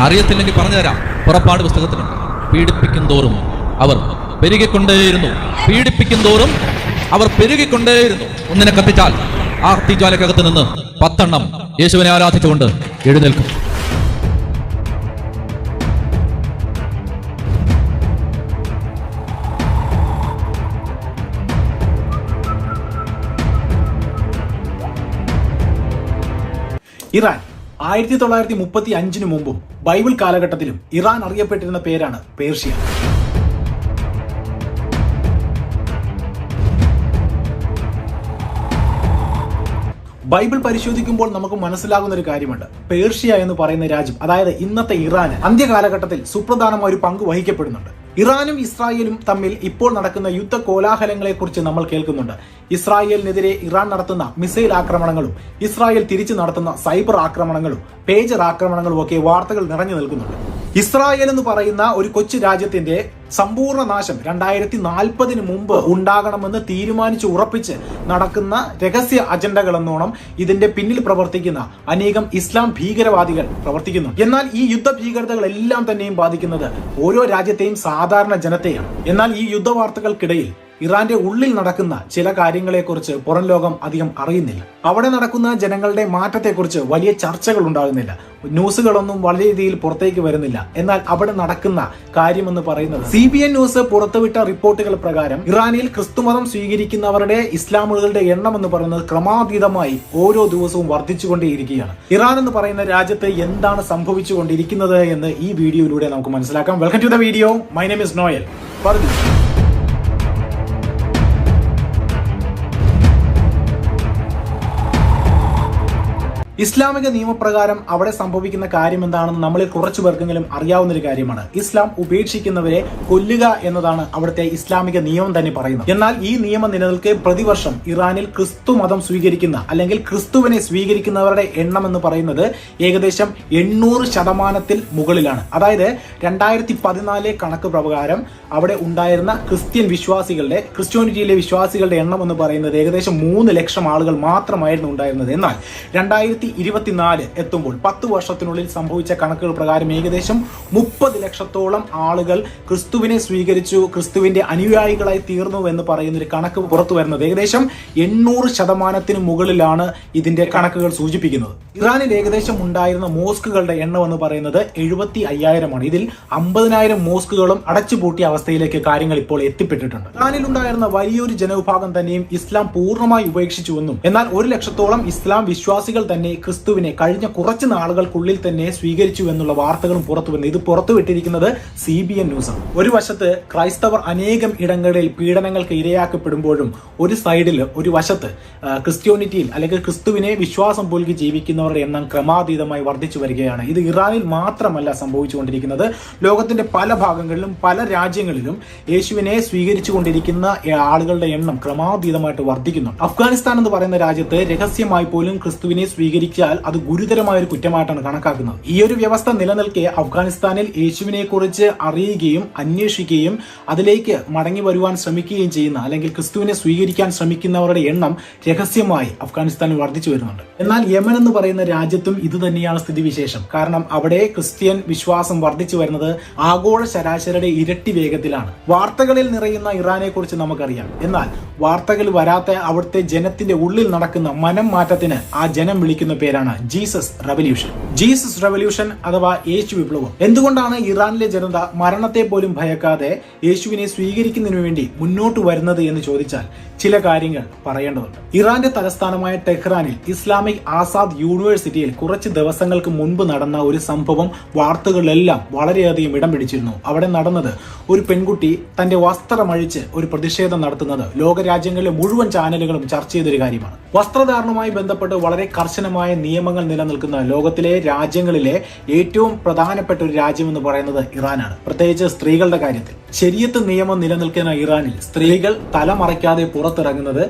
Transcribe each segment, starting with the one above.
അറിയത്തില്ലെങ്കിൽ പറഞ്ഞുതരാം. പുറപ്പാട് പുസ്തകത്തിലുണ്ട്. പീഡിപ്പിക്കും തോറും അവർ പെരുകിക്കൊണ്ടേയിരുന്നു. പീഡിപ്പിക്കും തോറും അവർ പെരുകിക്കൊണ്ടേയിരുന്നു. ഒന്നിനെ കത്തിച്ചാൽ ആ തീജ്വാലക്കകത്ത് നിന്ന് 10 എണ്ണം യേശുവിനെ ആരാധിച്ചുകൊണ്ട് എഴുന്നേൽക്കും. ഇറാൻ 1935 മുമ്പും ബൈബിൾ കാലഘട്ടത്തിലും ഇറാൻ അറിയപ്പെട്ടിരുന്ന പേരാണ് പേർഷ്യ. ബൈബിൾ പരിശോധിക്കുമ്പോൾ നമുക്ക് മനസ്സിലാകുന്ന ഒരു കാര്യമുണ്ട്. പേർഷ്യ എന്ന് പറയുന്ന രാജ്യം, അതായത് ഇന്നത്തെ ഇറാൻ, അന്ത്യകാലഘട്ടത്തിൽ സുപ്രധാനമായ ഒരു പങ്ക് വഹിക്കപ്പെടുന്നുണ്ട്. ഇറാനും ഇസ്രായേലും തമ്മിൽ ഇപ്പോൾ നടക്കുന്ന യുദ്ധ കോലാഹലങ്ങളെ കുറിച്ച് നമ്മൾ കേൾക്കുന്നുണ്ട്. ഇസ്രായേലിനെതിരെ ഇറാൻ നടത്തുന്ന മിസൈൽ ആക്രമണങ്ങളും ഇസ്രായേൽ തിരിച്ചു നടത്തുന്ന സൈബർ ആക്രമണങ്ങളും പേജർ ആക്രമണങ്ങളും ഒക്കെ വാർത്തകൾ നിറഞ്ഞു നിൽക്കുന്നുണ്ട്. ഇസ്രായേൽ എന്ന് പറയുന്ന ഒരു കൊച്ചു രാജ്യത്തിന്റെ സമ്പൂർണ്ണ നാശം 2040 മുമ്പ് ഉണ്ടാകണമെന്ന് തീരുമാനിച്ച് ഉറപ്പിച്ച് നടക്കുന്ന രഹസ്യ അജണ്ടകൾ എന്നോണം ഇതിന്റെ പിന്നിൽ പ്രവർത്തിക്കുന്ന അനേകം ഇസ്ലാം ഭീകരവാദികൾ പ്രവർത്തിക്കുന്നു. എന്നാൽ ഈ യുദ്ധ ഭീകരതകളെല്ലാം തന്നെയും ബാധിക്കുന്നത് ഓരോ രാജ്യത്തെയും സാധാരണ ജനത്തെയാണ്. എന്നാൽ ഈ യുദ്ധവാർത്തകൾക്കിടയിൽ ഇറാന്റെ ഉള്ളിൽ നടക്കുന്ന ചില കാര്യങ്ങളെക്കുറിച്ച് പുറം ലോകം അധികം അറിയുന്നില്ല. അവിടെ നടക്കുന്ന ജനങ്ങളുടെ മാറ്റത്തെക്കുറിച്ച് വലിയ ചർച്ചകൾ ഉണ്ടാകുന്നില്ല. ന്യൂസുകളൊന്നും വലിയ രീതിയിൽ പുറത്തേക്ക് വരുന്നില്ല. എന്നാൽ അവിടെ നടക്കുന്ന കാര്യമെന്ന് പറയുന്നത് CBN ന്യൂസ് പുറത്തുവിട്ട റിപ്പോർട്ടുകൾ പ്രകാരം ഇറാനിൽ ക്രിസ്തുമതം സ്വീകരിക്കുന്നവരുടെ ഇസ്ലാമുകളുടെ എണ്ണം എന്ന് പറയുന്നത് ക്രമാതീതമായി ഓരോ ദിവസവും വർദ്ധിച്ചുകൊണ്ടേയിരിക്കുകയാണ്. ഇറാൻ എന്ന് പറയുന്ന രാജ്യത്ത് എന്താണ് സംഭവിച്ചുകൊണ്ടിരിക്കുന്നത് എന്ന് ഈ വീഡിയോയിലൂടെ നമുക്ക് മനസ്സിലാക്കാം. Welcome to the video. My name is Noel. ഇസ്ലാമിക നിയമപ്രകാരം അവിടെ സംഭവിക്കുന്ന കാര്യം എന്താണെന്ന് നമ്മളിൽ കുറച്ചു പേർക്കെങ്കിലും അറിയാവുന്ന ഒരു കാര്യമാണ്. ഇസ്ലാം ഉപേക്ഷിക്കുന്നവരെ കൊല്ലുക എന്നതാണ് അവിടുത്തെ ഇസ്ലാമിക നിയമം തന്നെ പറയുന്നത്. എന്നാൽ ഈ നിയമം നിലനിൽക്കെ പ്രതിവർഷം ഇറാനിൽ ക്രിസ്തു മതം സ്വീകരിക്കുന്ന അല്ലെങ്കിൽ ക്രിസ്തുവിനെ സ്വീകരിക്കുന്നവരുടെ എണ്ണം എന്ന് പറയുന്നത് ഏകദേശം 800% മുകളിലാണ്. അതായത് 2014 കണക്ക് പ്രകാരം അവിടെ ഉണ്ടായിരുന്ന ക്രിസ്ത്യാനിറ്റിയിലെ വിശ്വാസികളുടെ എണ്ണം എന്ന് പറയുന്നത് ഏകദേശം 3 ലക്ഷം ആളുകൾ മാത്രമായിരുന്നു ഉണ്ടായിരുന്നത്. എന്നാൽ 2024 എത്തുമ്പോൾ 10 വർഷത്തിനുള്ളിൽ സംഭവിച്ച കണക്കുകൾ പ്രകാരം ഏകദേശം 30 ലക്ഷത്തോളം ആളുകൾ ക്രിസ്തുവിനെ സ്വീകരിച്ചു, ക്രിസ്തുവിന്റെ അനുയായികളായി തീർന്നു എന്ന് പറയുന്ന ഒരു കണക്ക് പുറത്തു വരുന്നത് ഏകദേശം 800% മുകളിലാണ് ഇതിന്റെ കണക്കുകൾ സൂചിപ്പിക്കുന്നത്. ഇറാനിൽ ഏകദേശം ഉണ്ടായിരുന്ന മോസ്കുകളുടെ എണ്ണം എന്ന് പറയുന്നത് 75,000 ഇതിൽ 50,000 മോസ്കുകളും അടച്ചുപൂട്ടിയ അവസ്ഥയിലേക്ക് കാര്യങ്ങൾ ഇപ്പോൾ എത്തിപ്പെട്ടിട്ടുണ്ട്. ഇറാനിൽ ഉണ്ടായിരുന്ന വലിയൊരു ജനവിഭാഗം തന്നെയും ഇസ്ലാം പൂർണ്ണമായി ഉപേക്ഷിച്ചുവെന്നും എന്നാൽ 1 ലക്ഷത്തോളം ഇസ്ലാം വിശ്വാസികൾ തന്നെ ക്രിസ്തുവിനെ കഴിഞ്ഞ കുറച്ച് നാളുകൾക്കുള്ളിൽ തന്നെ സ്വീകരിച്ചു എന്നുള്ള വാർത്തകളും പുറത്തു വരുന്നത്. ഇത് പുറത്തുവിട്ടിരിക്കുന്നത് CBN ന്യൂസ്. ഒരു വശത്ത് ക്രൈസ്തവർ അനേകം ഇടങ്ങളിൽ പീഡനങ്ങൾക്ക് ഇരയാക്കപ്പെടുമ്പോഴും ഒരു വശത്ത് ക്രിസ്ത്യാനിറ്റിയിൽ അല്ലെങ്കിൽ ക്രിസ്തുവിനെ വിശ്വാസം പുൽകി ജീവിക്കുന്നവരുടെ എണ്ണം ക്രമാതീതമായി വർദ്ധിച്ചു വരികയാണ്. ഇത് ഇറാനിൽ മാത്രമല്ല സംഭവിച്ചുകൊണ്ടിരിക്കുന്നത്. ലോകത്തിന്റെ പല ഭാഗങ്ങളിലും പല രാജ്യങ്ങളിലും യേശുവിനെ സ്വീകരിച്ചു കൊണ്ടിരിക്കുന്ന ആളുകളുടെ എണ്ണം ക്രമാതീതമായിട്ട് വർദ്ധിക്കുന്നു. അഫ്ഗാനിസ്ഥാൻ എന്ന് പറയുന്ന രാജ്യത്ത് രഹസ്യമായി പോലും ക്രിസ്തുവിനെ സ്വീകരിച്ചാൽ അത് ഗുരുതരമായ ഒരു കുറ്റമായിട്ടാണ് കണക്കാക്കുന്നത്. ഈ ഒരു വ്യവസ്ഥ നിലനിൽക്കെ അഫ്ഗാനിസ്ഥാനിൽ യേശുവിനെ കുറിച്ച് അറിയുകയും അന്വേഷിക്കുകയും അതിലേക്ക് മടങ്ങി വരുവാൻ ശ്രമിക്കുകയും ചെയ്യുന്ന അല്ലെങ്കിൽ ക്രിസ്തുവിനെ സ്വീകരിക്കാൻ ശ്രമിക്കുന്നവരുടെ എണ്ണം രഹസ്യമായി അഫ്ഗാനിസ്ഥാനിൽ വർദ്ധിച്ചു വരുന്നുണ്ട്. എന്നാൽ യമൻ എന്ന് പറയുന്ന രാജ്യത്തും ഇത് തന്നെയാണ് സ്ഥിതിവിശേഷം. കാരണം അവിടെ ക്രിസ്ത്യൻ വിശ്വാസം വർദ്ധിച്ചു വരുന്നത് ആഗോള ശരാശരിയുടെ ഇരട്ടി വേഗത്തിലാണ്. വാർത്തകളിൽ നിറയുന്ന ഇറാനെ കുറിച്ച് നമുക്കറിയാം. എന്നാൽ വാർത്തകൾ വരാത്ത അവിടുത്തെ ജനത്തിന്റെ ഉള്ളിൽ നടക്കുന്ന മനം മാറ്റത്തിന് ആ ജനം വിളിക്കുന്ന പേരാണ് ജീസസ് റവല്യൂഷൻ അഥവാ യേശു വിപ്ലവം. എന്തുകൊണ്ടാണ് ഇറാനിലെ ജനത മരണത്തെ പോലും ഭയക്കാതെ യേശുവിനെ സ്വീകരിക്കുന്നതിനു വേണ്ടി മുന്നോട്ട് വരുന്നത് എന്ന് ചോദിച്ചാൽ ചില കാര്യങ്ങൾ പറയേണ്ടതുണ്ട്. ഇറാന്റെ തലസ്ഥാനമായ ടെഹ്റാനിൽ ഇസ്ലാമിക് ആസാദ് യൂണിവേഴ്സിറ്റിയിൽ കുറച്ച് ദിവസങ്ങൾക്ക് മുൻപ് നടന്ന ഒരു സംഭവം വാർത്തകളിലെല്ലാം വളരെയധികം ഇടം പിടിച്ചിരുന്നു. അവിടെ നടന്നത് ഒരു പെൺകുട്ടി തന്റെ വസ്ത്രമഴിച്ച് ഒരു പ്രതിഷേധം നടത്തുന്നത് ലോകരാജ്യങ്ങളിലെ മുഴുവൻ ചാനലുകളും ചർച്ച ചെയ്തൊരു കാര്യമാണ്. വസ്ത്രധാരണവുമായി ബന്ധപ്പെട്ട് വളരെ കർശനമായ നിയമങ്ങൾ നിലനിൽക്കുന്ന ലോകത്തിലെ രാജ്യങ്ങളിലെ ഏറ്റവും പ്രധാനപ്പെട്ട ഒരു രാജ്യം എന്ന് പറയുന്നത് ഇറാനാണ്. പ്രത്യേകിച്ച് സ്ത്രീകളുടെ കാര്യത്തിൽ ശരീഅത്ത് നിയമം നിലനിൽക്കുന്ന ഇറാനിൽ സ്ത്രീകൾ തലമറയ്ക്കാതെ പുറത്തിറങ്ങുന്നത്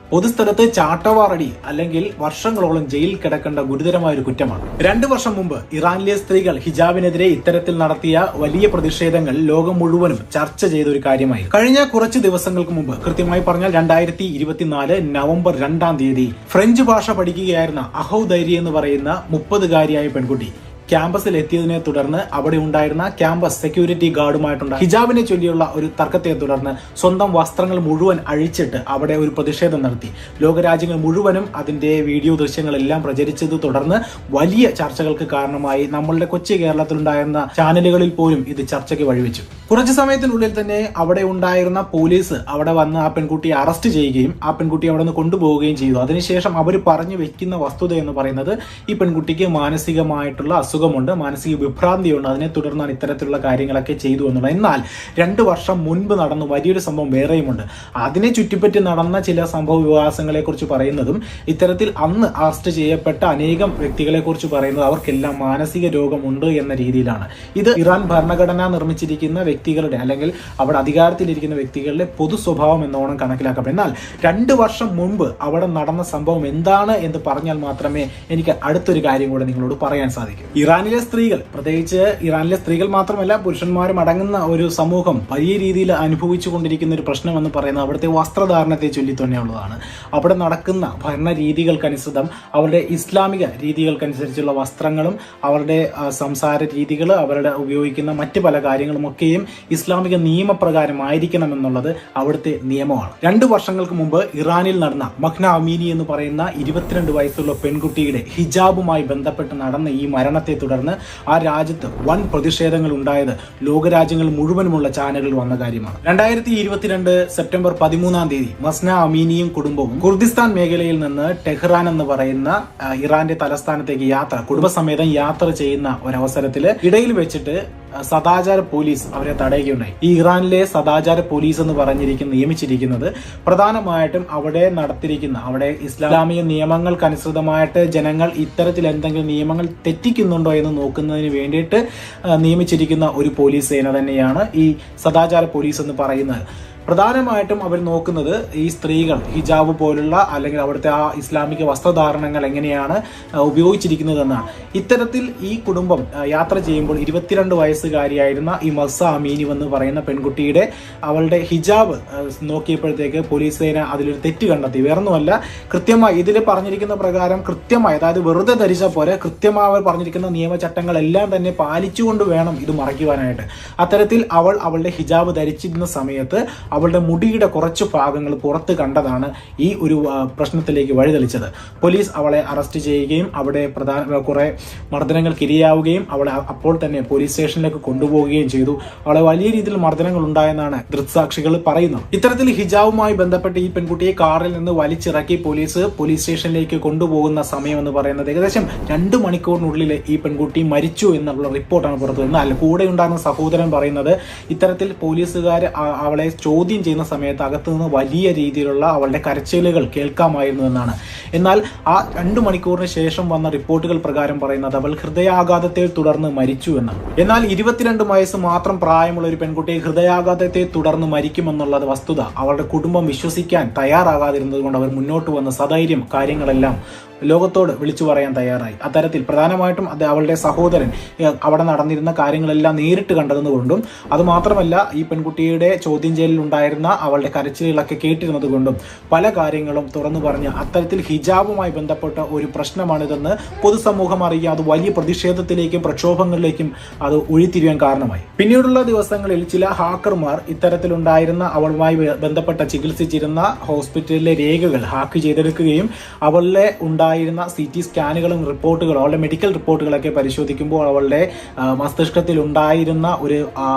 പൊതുസ്ഥലത്ത് ചാട്ടവാറടി അല്ലെങ്കിൽ വർഷങ്ങളോളം ജയിലിൽ കിടക്കേണ്ട ഗുരുതരമായ ഒരു കുറ്റമാണ്. 2 വർഷം മുമ്പ് ഇറാനിലെ സ്ത്രീകൾ ഹിജാബിനെതിരെ ഇത്തരത്തിൽ നടത്തിയ വലിയ പ്രതിഷേധങ്ങൾ ലോകം മുഴുവനും ചർച്ച ചെയ്ത ഒരു കാര്യമായി. കഴിഞ്ഞ കുറച്ച് ദിവസങ്ങൾക്ക് മുമ്പ്, കൃത്യമായി പറഞ്ഞാൽ 2024 നവംബർ 2 ഫ്രഞ്ച് ഭാഷ പഠിക്കുകയായിരുന്ന അഹൌ ദൈരി എന്ന് പറയുന്ന 30-കാരിയായ പെൺകുട്ടി ക്യാമ്പസിൽ എത്തിയതിനെ തുടർന്ന് അവിടെ ഉണ്ടായിരുന്ന ക്യാമ്പസ് സെക്യൂരിറ്റി ഗാർഡുമായിട്ടുള്ള ഹിജാബിനെ ചൊല്ലിയുള്ള ഒരു തർക്കത്തെ തുടർന്ന് സ്വന്തം വസ്ത്രങ്ങൾ മുഴുവൻ അഴിച്ചിട്ട് അവിടെ ഒരു പ്രതിഷേധം നടത്തി. ലോകരാജ്യങ്ങൾ മുഴുവനും അതിന്റെ വീഡിയോ ദൃശ്യങ്ങളെല്ലാം പ്രചരിച്ചത് തുടർന്ന് വലിയ ചർച്ചകൾക്ക് കാരണമായി. നമ്മളുടെ കൊച്ചു കേരളത്തിലുണ്ടായിരുന്ന ചാനലുകളിൽ പോലും ഇത് ചർച്ചയ്ക്ക് വഴിവെച്ചു. കുറച്ചു സമയത്തിനുള്ളിൽ തന്നെ അവിടെ ഉണ്ടായിരുന്ന പോലീസ് അവിടെ വന്ന് ആ പെൺകുട്ടിയെ അറസ്റ്റ് ചെയ്യുകയും ആ പെൺകുട്ടിയെ അവിടെ നിന്ന് കൊണ്ടുപോവുകയും ചെയ്തു. അതിനുശേഷം അവർ പറഞ്ഞു വെക്കുന്ന വസ്തുത എന്ന് പറയുന്നത് ഈ പെൺകുട്ടിക്ക് മാനസികമായിട്ടുള്ള അസുഖമുണ്ട്, മാനസിക വിഭ്രാന്തിയുണ്ട്, അതിനെ തുടർന്നാണ് ഇത്തരത്തിലുള്ള കാര്യങ്ങളൊക്കെ ചെയ്തു എന്നുള്ളത്. എന്നാൽ 2 വർഷം മുൻപ് നടന്ന വലിയൊരു സംഭവം വേറെയുമുണ്ട്. അതിനെ ചുറ്റിപ്പറ്റി നടന്ന ചില സംഭവ വികാസങ്ങളെ കുറിച്ച് പറയുന്നതും ഇത്തരത്തിൽ അന്ന് അറസ്റ്റ് ചെയ്യപ്പെട്ട അനേകം വ്യക്തികളെ കുറിച്ച് പറയുന്നത് അവർക്കെല്ലാം മാനസിക രോഗമുണ്ട് എന്ന രീതിയിലാണ്. ഇത് ഇറാൻ ഭരണഘടന നിർമ്മിച്ചിരിക്കുന്ന വ്യക്തികളുടെ അല്ലെങ്കിൽ അവിടെ അധികാരത്തിലിരിക്കുന്ന വ്യക്തികളുടെ പൊതു സ്വഭാവം എന്നോണം കണക്കിലാക്കാം. എന്നാൽ 2 വർഷം മുൻപ് അവിടെ നടന്ന സംഭവം എന്താണ് എന്ന് പറഞ്ഞാൽ മാത്രമേ എനിക്ക് അടുത്തൊരു കാര്യം കൂടെ നിങ്ങളോട് പറയാൻ സാധിക്കും. ഇറാനിലെ സ്ത്രീകൾ, പ്രത്യേകിച്ച് ഇറാനിലെ സ്ത്രീകൾ മാത്രമല്ല പുരുഷന്മാരും അടങ്ങുന്ന ഒരു സമൂഹം വലിയ രീതിയിൽ അനുഭവിച്ചു കൊണ്ടിരിക്കുന്ന ഒരു പ്രശ്നം എന്ന് പറയുന്നത് അവിടുത്തെ വസ്ത്രധാരണത്തെ ചൊല്ലി തന്നെയുള്ളതാണ്. അവിടെ നടക്കുന്ന ഭരണ രീതികൾക്കനുസൃതം അവരുടെ ഇസ്ലാമിക രീതികൾക്കനുസരിച്ചുള്ള വസ്ത്രങ്ങളും അവരുടെ സംസാര രീതികൾ, അവരുടെ ഉപയോഗിക്കുന്ന മറ്റ് പല കാര്യങ്ങളുമൊക്കെയും ഇസ്ലാമിക നിയമപ്രകാരമായിരിക്കണം എന്നുള്ളത് അവിടുത്തെ നിയമമാണ്. 2 വർഷങ്ങൾക്ക് മുമ്പ് ഇറാനിൽ നടന്ന മഹ്ന അമീനി എന്ന് പറയുന്ന 22 വയസ്സുള്ള പെൺകുട്ടിയുടെ ഹിജാബുമായി ബന്ധപ്പെട്ട് നടന്ന ഈ മരണത്തെ തുടർന്ന് ആ രാജ്യത്ത് വൻ പ്രതിഷേധങ്ങൾ ഉണ്ടായത് ലോകരാജ്യങ്ങൾ മുഴുവനുമുള്ള ചാനലുകൾ വന്ന കാര്യമാണ്. 2022 സെപ്റ്റംബർ 13-ാം തീയതി മസ്ന അമീനിയും കുടുംബവും കുർദിസ്ഥാൻ മേഖലയിൽ നിന്ന് ടെഹ്റാൻ എന്ന് പറയുന്ന ഇറാന്റെ തലസ്ഥാനത്തേക്ക് കുടുംബസമേതം യാത്ര ചെയ്യുന്ന ഒരവസരത്തിൽ ഇടയിൽ വെച്ചിട്ട് സദാചാര പോലീസ് അവരെ തടയുകയുണ്ടായി. ഈ ഇറാനിലെ സദാചാര പോലീസ് എന്ന് നിയമിച്ചിരിക്കുന്നത് പ്രധാനമായിട്ടും അവിടെ ഇസ്ലാമിക നിയമങ്ങൾക്കനുസൃതമായിട്ട് ജനങ്ങൾ ഇത്തരത്തിൽ എന്തെങ്കിലും നിയമങ്ങൾ തെറ്റിക്കുന്നുണ്ടോ എന്ന് നോക്കുന്നതിന് വേണ്ടിയിട്ട് നിയമിച്ചിരിക്കുന്ന ഒരു പോലീസ് സേന തന്നെയാണ് ഈ സദാചാര പോലീസ് എന്ന് പറയുന്നത്. പ്രധാനമായിട്ടും അവർ നോക്കുന്നത് ഈ സ്ത്രീകൾ ഹിജാബ് പോലുള്ള അല്ലെങ്കിൽ അവിടുത്തെ ആ ഇസ്ലാമിക വസ്ത്രധാരണങ്ങൾ എങ്ങനെയാണ് ഉപയോഗിച്ചിരിക്കുന്നതെന്നാണ്. ഇത്തരത്തിൽ ഈ കുടുംബം യാത്ര ചെയ്യുമ്പോൾ 22 വയസ്സുകാരിയായിരുന്ന ഈ മസ്സ അമീനി എന്ന് പറയുന്ന പെൺകുട്ടിയുടെ അവളുടെ ഹിജാബ് നോക്കിയപ്പോഴത്തേക്ക് പോലീസ് സേന അതിലൊരു തെറ്റ് കണ്ടെത്തി. വേറൊന്നുമല്ല, കൃത്യമായി ഇതിൽ പറഞ്ഞിരിക്കുന്ന പ്രകാരം കൃത്യമായി, അതായത് വെറുതെ ധരിച്ച പോലെ കൃത്യമായി അവർ പറഞ്ഞിരിക്കുന്ന നിയമചട്ടങ്ങളെല്ലാം തന്നെ പാലിച്ചുകൊണ്ട് വേണം ഇത് മറയ്ക്കുവാനായിട്ട്. അത്തരത്തിൽ അവളുടെ ഹിജാബ് ധരിച്ചിരുന്ന സമയത്ത് അവളുടെ മുടിയുടെ കുറച്ച് ഭാഗങ്ങൾ പുറത്ത് കണ്ടതാണ് ഈ ഒരു പ്രശ്നത്തിലേക്ക് വഴിതെളിച്ചത്. പോലീസ് അവളെ അറസ്റ്റ് ചെയ്യുകയും അവിടെ കുറെ മർദ്ദനങ്ങൾക്ക് ഇരയാവുകയും അവളെ അപ്പോൾ തന്നെ പോലീസ് സ്റ്റേഷനിലേക്ക് കൊണ്ടുപോവുകയും ചെയ്തു. അവളെ വലിയ രീതിയിൽ മർദ്ദനങ്ങൾ ഉണ്ടായെന്നാണ് ദൃക്സാക്ഷികൾ പറയുന്നത്. ഇത്തരത്തിൽ ഹിജാബുമായി ബന്ധപ്പെട്ട് ഈ പെൺകുട്ടിയെ കാറിൽ നിന്ന് വലിച്ചിറക്കി പോലീസ് സ്റ്റേഷനിലേക്ക് കൊണ്ടുപോകുന്ന സമയം എന്ന് പറയുന്നത് ഏകദേശം 2 മണിക്കൂറിനുള്ളിൽ ഈ പെൺകുട്ടി മരിച്ചു എന്നുള്ള റിപ്പോർട്ടാണ് പുറത്തു വരുന്നത്. എന്നാൽ കൂടെ ഉണ്ടായിരുന്ന സഹോദരൻ പറയുന്നത് ഇത്തരത്തിൽ പോലീസുകാർ അവളെ ചോദ്യം ചെയ്യുന്ന സമയത്ത് അകത്തു നിന്ന് വലിയ രീതിയിലുള്ള അവളുടെ കരച്ചിലുകൾ കേൾക്കാമായിരുന്നു എന്നാണ്. എന്നാൽ ആ 2 മണിക്കൂറിന് ശേഷം വന്ന റിപ്പോർട്ടുകൾ പ്രകാരം പറയുന്നത് അവൾ ഹൃദയാഘാതത്തെ തുടർന്ന് മരിച്ചു എന്നാണ്. എന്നാൽ 22 വയസ്സ് മാത്രം പ്രായമുള്ള ഒരു പെൺകുട്ടി ഹൃദയാഘാതത്തെ തുടർന്ന് മരിക്കുമെന്നുള്ളത് വസ്തുത അവളുടെ കുടുംബം വിശ്വസിക്കാൻ തയ്യാറാകാതിരുന്നത് കൊണ്ട് അവർ മുന്നോട്ട് വന്ന സധൈര്യം കാര്യങ്ങളെല്ലാം ലോകത്തോട് വിളിച്ചു പറയാൻ തയ്യാറായി. അത്തരത്തിൽ പ്രധാനമായിട്ടും അവളുടെ സഹോദരൻ അവിടെ നടന്നിരുന്ന കാര്യങ്ങളെല്ലാം നേരിട്ട് കണ്ടതുകൊണ്ടും അതുമാത്രമല്ല ഈ പെൺകുട്ടിയുടെ ചോദ്യം ചെയ്യലിൽ ഉണ്ടായിരുന്ന അവളുടെ കരച്ചിലുകളൊക്കെ കേട്ടിരുന്നത് കൊണ്ടും പല കാര്യങ്ങളും തുറന്നു പറഞ്ഞ് അത്തരത്തിൽ ഹിജാബുമായി ബന്ധപ്പെട്ട ഒരു പ്രശ്നമാണിതെന്ന് പൊതുസമൂഹം അറിയുക അത് വലിയ പ്രതിഷേധത്തിലേക്കും പ്രക്ഷോഭങ്ങളിലേക്കും അത് ഒഴിത്തിരിയാൻ കാരണമായി. പിന്നീടുള്ള ദിവസങ്ങളിൽ ചില ഹാക്കർമാർ ഇത്തരത്തിലുണ്ടായിരുന്ന അവളുമായി ബന്ധപ്പെട്ട ചികിത്സിച്ചിരുന്ന ഹോസ്പിറ്റലിലെ രേഖകൾ ഹാക്ക് ചെയ്തെടുക്കുകയും അവളിലെ ഉണ്ടായിരുന്ന CT സ്കാനുകളും റിപ്പോർട്ടുകളും അവളുടെ മെഡിക്കൽ റിപ്പോർട്ടുകളൊക്കെ പരിശോധിക്കുമ്പോൾ അവളുടെ മസ്തിഷ്കത്തിൽ ഉണ്ടായിരുന്ന ഒരു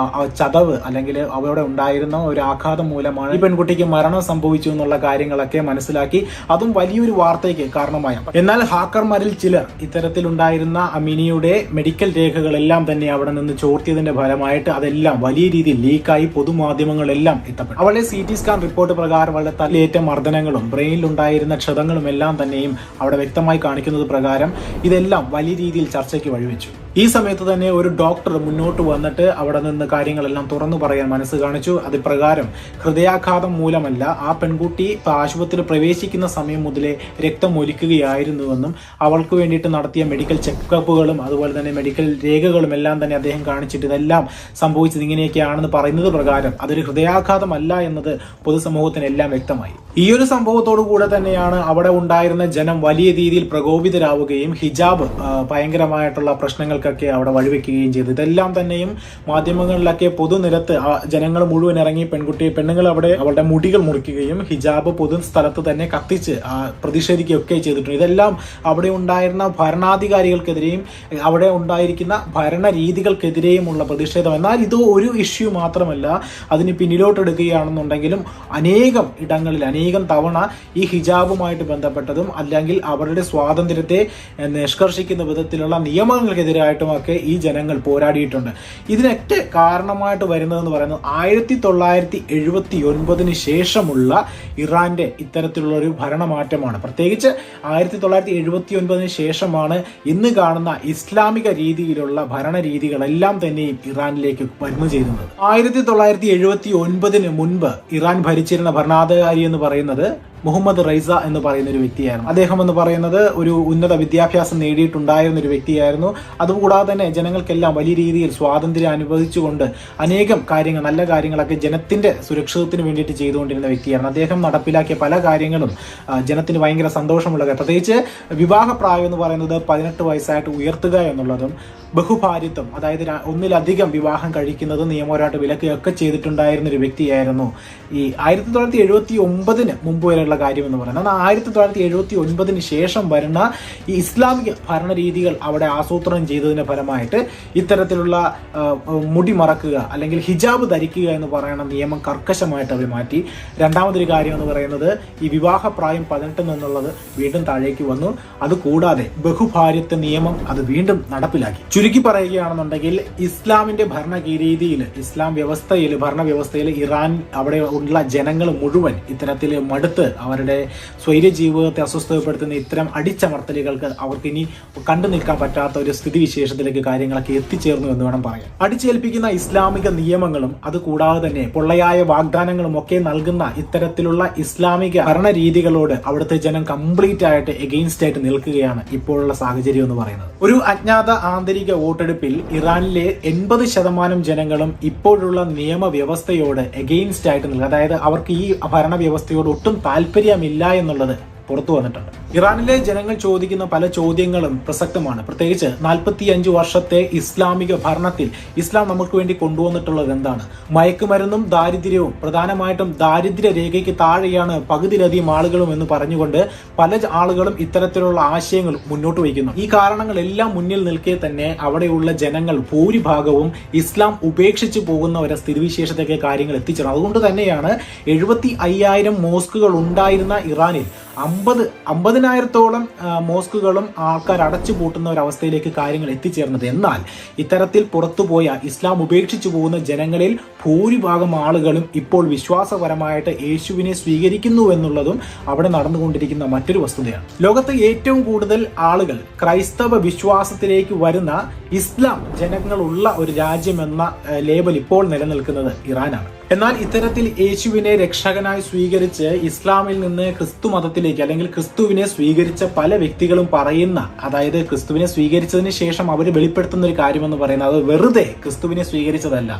ചതവ് അല്ലെങ്കിൽ അവിടെ ഉണ്ടായിരുന്ന ഒരു ആഘാതം മൂലമാണ് ഈ പെൺകുട്ടിക്ക് മരണം സംഭവിച്ചു എന്നുള്ള കാര്യങ്ങളൊക്കെ മനസ്സിലാക്കി അതും വലിയൊരു വാർത്തയ്ക്ക് കാരണമായി. എന്നാൽ ഹാക്കർമാരിൽ ചിലർ ഇത്തരത്തിലുണ്ടായിരുന്ന അമീനിയുടെ മെഡിക്കൽ രേഖകളെല്ലാം തന്നെ അവിടെ നിന്ന് ചോർത്തിയതിന്റെ ഫലമായിട്ട് അതെല്ലാം വലിയ രീതിയിൽ ലീക്കായി പൊതുമാധ്യമങ്ങളെല്ലാം എത്തപ്പെട്ടു. അവളുടെ CT സ്കാൻ റിപ്പോർട്ട് പ്രകാരം അവളുടെ തലയേറ്റ മർദ്ദനങ്ങളും ബ്രെയിനിലുണ്ടായിരുന്ന ക്ഷതങ്ങളും എല്ലാം തന്നെയും അവിടെ വ്യക്തമായി കാണിക്കുന്നത് പ്രകാരം ഇതെല്ലാം വലിയ രീതിയിൽ ചർച്ചയ്ക്ക് വഴിവെച്ചു. ഈ സമയത്ത് തന്നെ ഒരു ഡോക്ടർ മുന്നോട്ട് വന്നിട്ട് അവിടെ നിന്ന് കാര്യങ്ങളെല്ലാം തുറന്നു പറയാൻ മനസ്സ് കാണിച്ചു. അത് പ്രകാരം ഹൃദയാഘാതം മൂലമല്ല, ആ പെൺകുട്ടി ആശുപത്രിയിൽ പ്രവേശിക്കുന്ന സമയം മുതലേ രക്തം ഒലിക്കുകയായിരുന്നുവെന്നും അവൾക്ക് വേണ്ടിയിട്ട് നടത്തിയ മെഡിക്കൽ ചെക്കപ്പുകളും അതുപോലെ തന്നെ മെഡിക്കൽ രേഖകളും എല്ലാം തന്നെ അദ്ദേഹം കാണിച്ചിട്ട് ഇതെല്ലാം സംഭവിച്ചത് ഇങ്ങനെയൊക്കെയാണെന്ന് പറയുന്നത് പ്രകാരം അതൊരു ഹൃദയാഘാതമല്ല എന്നത് പൊതുസമൂഹത്തിനെല്ലാം വ്യക്തമായി. ഈ ഒരു സംഭവത്തോടു കൂടെ തന്നെയാണ് അവിടെ ഉണ്ടായിരുന്ന ജനം വലിയ രീതിയിൽ പ്രകോപിതരാവുകയും ഹിജാബ് ഭയങ്കരമായിട്ടുള്ള പ്രശ്നങ്ങൾക്ക് പ്രശ്നങ്ങൾക്കൊക്കെ അവിടെ വഴിവെക്കുകയും ചെയ്തു. ഇതെല്ലാം തന്നെയും മാധ്യമങ്ങളിലൊക്കെ പൊതുനിരത്ത് ജനങ്ങൾ മുഴുവൻ ഇറങ്ങി പെണ്ണുങ്ങൾ അവിടെ അവരുടെ മുടികൾ മുറിക്കുകയും ഹിജാബ് പൊതു സ്ഥലത്ത് തന്നെ കത്തിച്ച് പ്രതിഷേധിക്കുകയൊക്കെ ചെയ്തിട്ടുണ്ട്. ഇതെല്ലാം അവിടെ ഉണ്ടായിരുന്ന ഭരണാധികാരികൾക്കെതിരെയും അവിടെ ഉണ്ടായിരിക്കുന്ന ഭരണരീതികൾക്കെതിരെയുമുള്ള പ്രതിഷേധം. എന്നാൽ ഇത് ഒരു ഇഷ്യൂ മാത്രമല്ല, അതിന് പിന്നിലോട്ടെടുക്കുകയാണെന്നുണ്ടെങ്കിലും അനേകം ഇടങ്ങളിൽ അനേകം തവണ ഈ ഹിജാബുമായിട്ട് ബന്ധപ്പെട്ടതും അല്ലെങ്കിൽ അവരുടെ സ്വാതന്ത്ര്യത്തെ നിഷ്കർഷിക്കുന്ന വിധത്തിലുള്ള നിയമങ്ങൾക്കെതിരായിട്ടുമൊക്കെ ഈ ജനങ്ങൾ പോരാടിയിട്ടുണ്ട്. ഇതിനൊക്കെ കാരണമായിട്ട് വരുന്നതെന്ന് പറയുന്നത് 1979 ശേഷമുള്ള ഇറാന്റെ ഇത്തരത്തിലുള്ള ഒരു ഭരണമാറ്റമാണ്. പ്രത്യേകിച്ച് 1979 ശേഷമാണ് ഇന്ന് കാണുന്ന ഇസ്ലാമിക രീതിയിലുള്ള ഭരണരീതികളെല്ലാം തന്നെയും ഇറാനിലേക്ക് വരുന്നു ചെയ്യുന്നത്. 1979 മുൻപ് ഇറാൻ ഭരിച്ചിരുന്ന ഭരണാധികാരി എന്ന് പറയുന്നത് മുഹമ്മദ് റൈസ എന്ന് പറയുന്ന ഒരു വ്യക്തിയായിരുന്നു. അദ്ദേഹം എന്ന് പറയുന്നത് ഒരു ഉന്നത വിദ്യാഭ്യാസം നേടിയിട്ടുണ്ടായിരുന്ന ഒരു വ്യക്തിയായിരുന്നു. അതുകൂടാതെ തന്നെ ജനങ്ങൾക്കെല്ലാം വലിയ രീതിയിൽ സ്വാതന്ത്ര്യം അനുഭവിച്ചുകൊണ്ട് അനേകം കാര്യങ്ങൾ, നല്ല കാര്യങ്ങളൊക്കെ ജനത്തിന്റെ സുരക്ഷിതത്തിന് വേണ്ടിയിട്ട് ചെയ്തുകൊണ്ടിരുന്ന വ്യക്തിയായിരുന്നു. അദ്ദേഹം നടപ്പിലാക്കിയ പല കാര്യങ്ങളും ജനത്തിന് ഭയങ്കര സന്തോഷമുള്ള കാര്യം. പ്രത്യേകിച്ച് വിവാഹപ്രായം എന്ന് പറയുന്നത് 18 വയസ്സായിട്ട് ഉയർത്തുക എന്നുള്ളതും ബഹുഭാര്യത്വം, അതായത് ഒന്നിലധികം വിവാഹം കഴിക്കുന്നത് നിയമപരമായിട്ട് വിലക്കുകയൊക്കെ ചെയ്തിട്ടുണ്ടായിരുന്ന ഒരു വ്യക്തിയായിരുന്നു. ഈ 1979 മുമ്പ് വരെയുള്ള കാര്യം എന്ന് പറയുന്നത്. എന്നാൽ 1979 ശേഷം വരുന്ന ഈ ഇസ്ലാമിക ഭരണരീതികൾ അവിടെ ആസൂത്രണം ചെയ്തതിന്റെ ഫലമായിട്ട് ഇത്തരത്തിലുള്ള മുടി മറക്കുക അല്ലെങ്കിൽ ഹിജാബ് ധരിക്കുക എന്ന് പറയുന്ന നിയമം കർക്കശമായിട്ട് അവർ മാറ്റി. രണ്ടാമതൊരു കാര്യം എന്ന് പറയുന്നത് ഈ വിവാഹപ്രായം 18 എന്നുള്ളത് വീണ്ടും താഴേക്ക് വന്നു. അതുകൂടാതെ ബഹുഭാര്യത്വ നിയമം അത് വീണ്ടും നടപ്പിലാക്കി. ചുരുക്കി പറയുകയാണെന്നുണ്ടെങ്കിൽ ഇസ്ലാമിന്റെ ഭരണരീതിയിൽ, ഇസ്ലാം വ്യവസ്ഥയിൽ, ഭരണവ്യവസ്ഥയിൽ ഇറാൻ അവിടെ ഉള്ള ജനങ്ങൾ മുഴുവൻ ഇത്തരത്തിൽ മടുത്ത് അവരുടെ സ്വൈര്യ ജീവിതത്തെ അസ്വസ്ഥപ്പെടുത്തുന്ന ഇത്തരം അടിച്ചമർത്തലുകൾക്ക് അവർക്ക് ഇനി കണ്ടു നിൽക്കാൻ പറ്റാത്ത ഒരു സ്ഥിതിവിശേഷത്തിലേക്ക് കാര്യങ്ങളൊക്കെ എത്തിച്ചേർന്നു എന്ന് വേണം പറയാൻ. അടിച്ചേൽപ്പിക്കുന്ന ഇസ്ലാമിക നിയമങ്ങളും അതുകൂടാതെ തന്നെ പൊള്ളയായ വാഗ്ദാനങ്ങളും ഒക്കെ നൽകുന്ന ഇത്തരത്തിലുള്ള ഇസ്ലാമിക ഭരണരീതികളോട് അവിടുത്തെ ജനം കംപ്ലീറ്റ് ആയിട്ട് എഗെയിൻസ്റ്റ് ആയിട്ട് നിൽക്കുകയാണ് ഇപ്പോഴുള്ള സാഹചര്യം എന്ന് പറയുന്നത്. ഒരു അജ്ഞാത ആന്തരിക വോട്ടെടുപ്പിൽ ഇറാനിലെ 80% ജനങ്ങളും ഇപ്പോഴുള്ള നിയമവ്യവസ്ഥയോട് എഗെയിൻസ്റ്റ് ആയിട്ട് നിൽക്കുക, അതായത് അവർക്ക് ഈ ഭരണവ്യവസ്ഥയോട് ഒട്ടും താല്പര്യമില്ല എന്നുള്ളത് പുറത്തു വന്നിട്ടുണ്ട്. ഇറാനിലെ ജനങ്ങൾ ചോദിക്കുന്ന പല ചോദ്യങ്ങളും പ്രസക്തമാണ്. പ്രത്യേകിച്ച് 45 വർഷത്തെ ഇസ്ലാമിക ഭരണത്തിൽ ഇസ്ലാം നമുക്ക് വേണ്ടി കൊണ്ടുവന്നിട്ടുള്ളത് എന്താണ്? മയക്കുമരുന്നും ദാരിദ്ര്യവും, പ്രധാനമായിട്ടും ദാരിദ്ര്യ രേഖയ്ക്ക് താഴെയാണ് പകുതിയിലധികം ആളുകളും എന്ന് പറഞ്ഞുകൊണ്ട് പല ആളുകളും ഇത്തരത്തിലുള്ള ആശയങ്ങൾ മുന്നോട്ട് വയ്ക്കുന്നു. ഈ കാരണങ്ങളെല്ലാം മുന്നിൽ നിൽക്കെ തന്നെ അവിടെയുള്ള ജനങ്ങൾ ഭൂരിഭാഗവും ഇസ്ലാം ഉപേക്ഷിച്ചു പോകുന്ന ഒരു സ്ഥിതിവിശേഷത്തേക്ക് കാര്യങ്ങൾ എത്തിച്ചേർന്നു. അതുകൊണ്ട് തന്നെയാണ് 75,000 മോസ്കുകൾ ഉണ്ടായിരുന്ന ഇറാനിൽ 50,000-ഓളം മോസ്കുകളും ആൾക്കാർ അടച്ചു പൂട്ടുന്ന ഒരു അവസ്ഥയിലേക്ക് കാര്യങ്ങൾ എത്തിച്ചേർന്നത്. എന്നാൽ ഇത്തരത്തിൽ പുറത്തുപോയ ഇസ്ലാം ഉപേക്ഷിച്ചു പോകുന്ന ജനങ്ങളിൽ ഭൂരിഭാഗം ആളുകളും ഇപ്പോൾ വിശ്വാസപരമായിട്ട് യേശുവിനെ സ്വീകരിക്കുന്നു എന്നുള്ളതും അവിടെ നടന്നുകൊണ്ടിരിക്കുന്ന മറ്റൊരു വസ്തുതയാണ്. ലോകത്ത് ഏറ്റവും കൂടുതൽ ആളുകൾ ക്രൈസ്തവ വിശ്വാസത്തിലേക്ക് വരുന്ന ഇസ്ലാം ജനങ്ങളുള്ള ഒരു രാജ്യമെന്ന ലേബൽ ഇപ്പോൾ നിലനിൽക്കുന്നത് ഇറാനാണ്. എന്നാൽ ഇത്തരത്തിൽ യേശുവിനെ രക്ഷകനായി സ്വീകരിച്ച് ഇസ്ലാമിൽ നിന്ന് ക്രിസ്തു മതത്തിലേക്ക് അല്ലെങ്കിൽ ക്രിസ്തുവിനെ സ്വീകരിച്ച പല വ്യക്തികളും പറയുന്ന, അതായത് ക്രിസ്തുവിനെ സ്വീകരിച്ചതിന് ശേഷം അവർ വെളിപ്പെടുത്തുന്ന ഒരു കാര്യമെന്ന് പറയുന്നത് അത് വെറുതെ ക്രിസ്തുവിനെ സ്വീകരിച്ചതല്ല.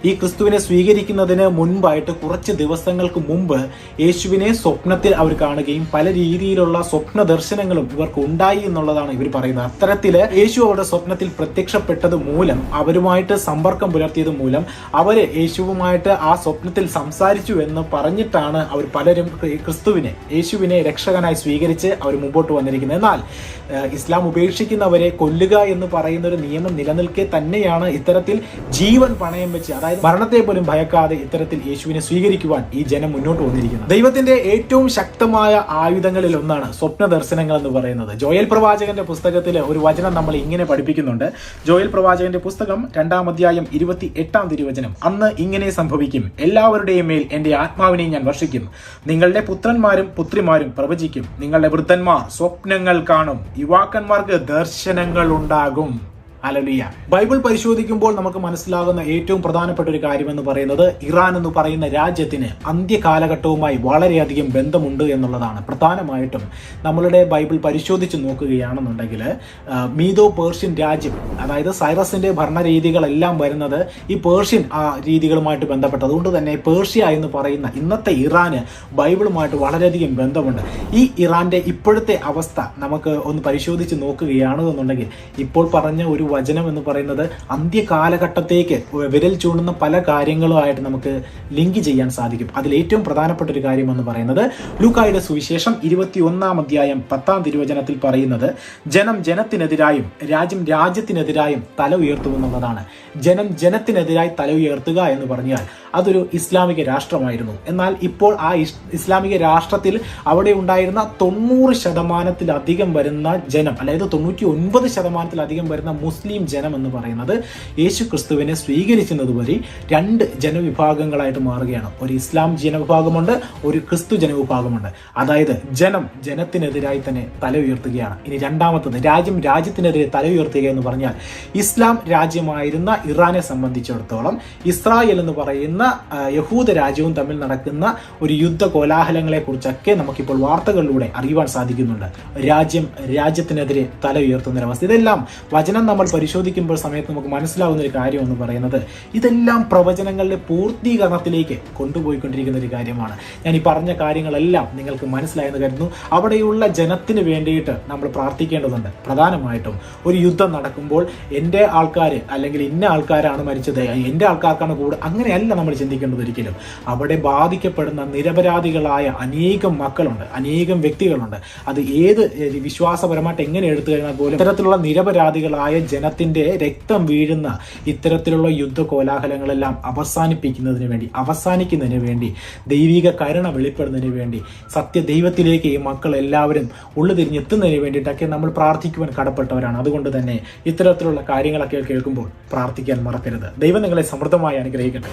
ഈ ക്രിസ്തുവിനെ സ്വീകരിക്കുന്നതിന് മുൻപായിട്ട് കുറച്ച് ദിവസങ്ങൾക്ക് മുമ്പ് യേശുവിനെ സ്വപ്നത്തിൽ അവർ കാണുകയും പല രീതിയിലുള്ള സ്വപ്ന ദർശനങ്ങളും ഇവർക്ക് ഉണ്ടായി എന്നുള്ളതാണ് ഇവർ പറയുന്നത്. അത്തരത്തില് യേശു അവരുടെ സ്വപ്നത്തിൽ പ്രത്യക്ഷപ്പെട്ടത് മൂലം, അവരുമായിട്ട് സമ്പർക്കം പുലർത്തിയത് മൂലം അവര് യേശുവുമായിട്ട് ആ സ്വപ്നത്തിൽ സംസാരിച്ചു എന്ന് പറഞ്ഞിട്ടാണ് അവർ പലരും യേശുവിനെ രക്ഷകനായി സ്വീകരിച്ച് അവർ മുമ്പോട്ട് വന്നിരിക്കുന്നത്. എന്നാൽ ഇസ്ലാം ഉപേക്ഷിക്കുന്നവരെ കൊല്ലുക എന്ന് പറയുന്ന ഒരു നിയമം നിലനിൽക്കെ തന്നെയാണ് ഇത്തരത്തിൽ ജീവൻ പണയം വെച്ച്, അതായത് മരണത്തെ പോലും ഭയക്കാതെ ഇത്തരത്തിൽ യേശുവിനെ സ്വീകരിക്കുവാൻ ഈ ജനം മുന്നോട്ട് വന്നിരിക്കുന്നത്. ദൈവത്തിന്റെ ഏറ്റവും ശക്തമായ ആയുധങ്ങളിൽ ഒന്നാണ് സ്വപ്ന ദർശനങ്ങൾ എന്ന് പറയുന്നത്. ജോയൽ പ്രവാചകന്റെ പുസ്തകത്തിൽ ഒരു വചനം നമ്മൾ ഇങ്ങനെ പഠിപ്പിക്കുന്നുണ്ട്. ജോയൽ പ്രവാചകന്റെ പുസ്തകം 2-ാം അധ്യായം 28-ാം തിരുവചനം. അന്ന് ഇങ്ങനെ സംഭവിക്കും, എല്ലാവരുടെയും മേൽ എന്റെ ആത്മാവിനെ ഞാൻ വർഷിക്കും. നിങ്ങളുടെ പുത്രന്മാരും പുത്രിമാരും പ്രവചിക്കും, നിങ്ങളുടെ വൃദ്ധന്മാർ സ്വപ്നങ്ങൾ കാണും, യുവാക്കന്മാർക്ക് ദർശനങ്ങൾ ഉണ്ടാകും. ഹല്ലേലൂയ. ബൈബിൾ പരിശോധിക്കുമ്പോൾ നമുക്ക് മനസ്സിലാകുന്ന ഏറ്റവും പ്രധാനപ്പെട്ട ഒരു കാര്യം എന്ന് പറയുന്നത് ഇറാൻ എന്ന് പറയുന്ന രാജ്യത്തിന് അന്ത്യകാലഘട്ടവുമായി വളരെയധികം ബന്ധമുണ്ട് എന്നുള്ളതാണ്. പ്രധാനമായിട്ടും നമ്മളുടെ ബൈബിൾ പരിശോധിച്ച് നോക്കുകയാണെന്നുണ്ടെങ്കിൽ മീദോ പേർഷ്യൻ രാജ്യം, അതായത് സൈറസിന്റെ ഭരണരീതികളെല്ലാം വരുന്നത് ഈ പേർഷ്യൻ രീതികളുമായിട്ട് ബന്ധപ്പെട്ട്, അതുകൊണ്ട് തന്നെ പേർഷ്യ എന്ന് പറയുന്ന ഇന്നത്തെ ഇറാന് ബൈബിളുമായിട്ട് വളരെയധികം ബന്ധമുണ്ട്. ഈ ഇറാന്റെ ഇപ്പോഴത്തെ അവസ്ഥ നമുക്ക് ഒന്ന് പരിശോധിച്ച് നോക്കുകയാണെന്നുണ്ടെങ്കിൽ ഇപ്പോൾ പറഞ്ഞ ഒരു വചനം എന്ന് പറയുന്നത് അന്ത്യകാലഘട്ടത്തേക്ക് വിരൽ ചൂണ്ടുന്ന പല കാര്യങ്ങളുമായിട്ട് നമുക്ക് ലിങ്ക് ചെയ്യാൻ സാധിക്കും. അതിൽ ഏറ്റവും പ്രധാനപ്പെട്ട ഒരു കാര്യം എന്ന് പറയുന്നത് ലൂക്കായുടെ സുവിശേഷം 21 അധ്യായം 10 തിരുവചനത്തിൽ പറയുന്നത് ജനം ജനത്തിനെതിരായും രാജ്യം രാജ്യത്തിനെതിരായും തല ഉയർത്തുമെന്നുള്ളതാണ്. ജനം ജനത്തിനെതിരായി തല ഉയർത്തുക എന്ന് പറഞ്ഞാൽ അതൊരു ഇസ്ലാമിക രാഷ്ട്രമായിരുന്നു. എന്നാൽ ഇപ്പോൾ ആ ഇസ്ലാമിക രാഷ്ട്രത്തിൽ അവിടെ ഉണ്ടായിരുന്ന 90% വരുന്ന ജനം, അതായത് 99% വരുന്ന മുസ്ലിം ജനം എന്ന് പറയുന്നത് യേശു ക്രിസ്തുവിനെ സ്വീകരിക്കുന്നത് വഴി 2 ജനവിഭാഗങ്ങളായിട്ട് മാറുകയാണ്. ഒരു ഇസ്ലാം ജനവിഭാഗമുണ്ട്, ഒരു ക്രിസ്തു ജനവിഭാഗമുണ്ട്. അതായത് ജനം ജനത്തിനെതിരായി തന്നെ തല ഉയർത്തുകയാണ്. ഇനി രണ്ടാമത്തത് രാജ്യം രാജ്യത്തിനെതിരെ തല ഉയർത്തുക എന്ന് പറഞ്ഞാൽ ഇസ്ലാം രാജ്യമായിരുന്ന ഇറാനെ സംബന്ധിച്ചിടത്തോളം ഇസ്രായേൽ എന്ന് പറയുന്ന യഹൂദ രാജ്യവും തമ്മിൽ നടക്കുന്ന ഒരു യുദ്ധ കോലാഹലങ്ങളെ കുറിച്ചൊക്കെ നമുക്കിപ്പോൾ വാർത്തകളിലൂടെ അറിയുവാൻ സാധിക്കുന്നുണ്ട്. രാജ്യം രാജ്യത്തിനെതിരെ തല ഉയർത്തുന്നൊരവസ്ഥ. ഇതെല്ലാം വചനം നമ്മൾ പരിശോധിക്കുമ്പോൾ സമയത്ത് നമുക്ക് മനസ്സിലാവുന്ന ഒരു കാര്യം എന്ന് പറയുന്നത് ഇതെല്ലാം പ്രവചനങ്ങളുടെ പൂർത്തീകരണത്തിലേക്ക് കൊണ്ടുപോയിക്കൊണ്ടിരിക്കുന്ന ഒരു കാര്യമാണ്. ഞാൻ ഈ പറഞ്ഞ കാര്യങ്ങളെല്ലാം നിങ്ങൾക്ക് മനസ്സിലായെന്ന് കരുതുന്നു. അവിടെയുള്ള ജനത്തിന് വേണ്ടിയിട്ട് നമ്മൾ പ്രാർത്ഥിക്കേണ്ടതുണ്ട്. പ്രധാനമായിട്ടും ഒരു യുദ്ധം നടക്കുമ്പോൾ എൻ്റെ ആൾക്കാർ അല്ലെങ്കിൽ ഇന്ന ആൾക്കാരാണ് മരിച്ചത്, എൻ്റെ ആൾക്കാർക്കാണ് കൂടുതൽ, അങ്ങനെയല്ല നമ്മൾ ചിന്തിക്കേണ്ടത് ഒരിക്കലും. അവിടെ ബാധിക്കപ്പെടുന്ന നിരപരാധികളായ അനേകം മക്കളുണ്ട്, അനേകം വ്യക്തികളുണ്ട്. അത് ഏത് വിശ്വാസപരമായിട്ട് എങ്ങനെ എടുത്തു കഴിഞ്ഞാൽ പോലും ഇത്തരത്തിലുള്ള നിരപരാധികളായ ജനത്തിന്റെ രക്തം വീഴുന്ന ഇത്തരത്തിലുള്ള യുദ്ധ കോലാഹലങ്ങളെല്ലാം അവസാനിക്കുന്നതിന് വേണ്ടി ദൈവിക കരുണ വെളിപ്പെടുന്നതിന് വേണ്ടി സത്യദൈവത്തിലേക്ക് ഈ മക്കൾ എല്ലാവരും ഉള്ളുതിരിഞ്ഞെത്തുന്നതിന് വേണ്ടിയിട്ടൊക്കെ നമ്മൾ പ്രാർത്ഥിക്കുവാൻ കടപ്പെട്ടവരാണ്. അതുകൊണ്ട് തന്നെ ഇത്തരത്തിലുള്ള കാര്യങ്ങളൊക്കെ കേൾക്കുമ്പോൾ പ്രാർത്ഥിക്കാൻ മറക്കരുത്. ദൈവം നിങ്ങളെ സമൃദ്ധമായി അനുഗ്രഹിക്കട്ടെ.